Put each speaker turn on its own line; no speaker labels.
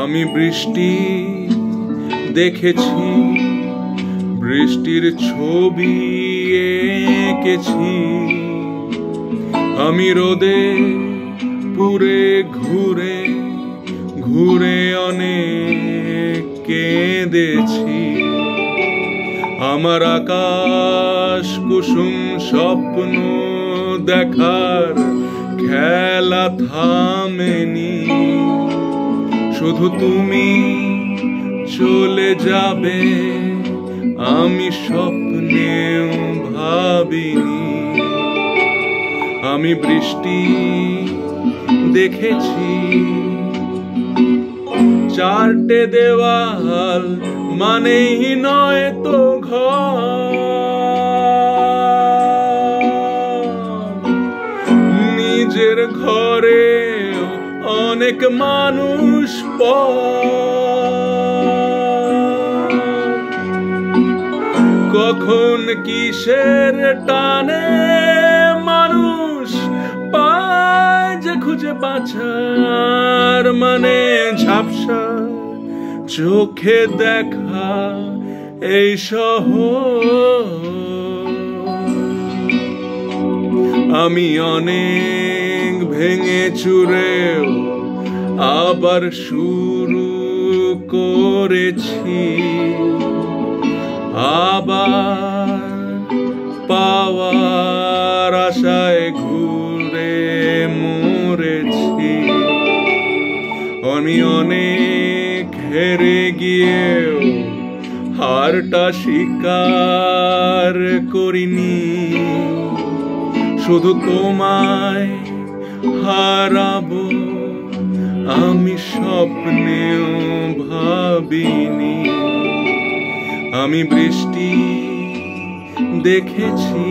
আমি বৃষ্টি দেখেছি, বৃষ্টির ছবি এঁকেছি। আমি রোদে পুরে ঘুরে ঘুরে অনেক কেঁদেছি। আমার আকাশ কুসুম স্বপ্ন দেখার খেলা থামেনি। শুধু তুমি চলে যাবে আমি স্বপ্নেও ভাবিনি। আমি বৃষ্টি দেখেছি, চারটে দেওয়াল মানেই নয় তো ঘর। নিজের ঘরে অনেক মানুষ কখন কিসের টানে মানুষ পায় যে খুঁজে বাঁচার মানে ঝাপসা চোখে দেখা এই শহর। আমি অনেক ভেঙে চুরেও আবার শুরু করেছি। আবার পাওয়ার আশায় ঘুরে মরেছি। আমি অনেক হেরে গিয়েও হারটা স্বীকার করিনি। শুধু তোমায় হারাবো আমি স্বপ্নেও ভাবিনি। আমি বৃষ্টি দেখেছি।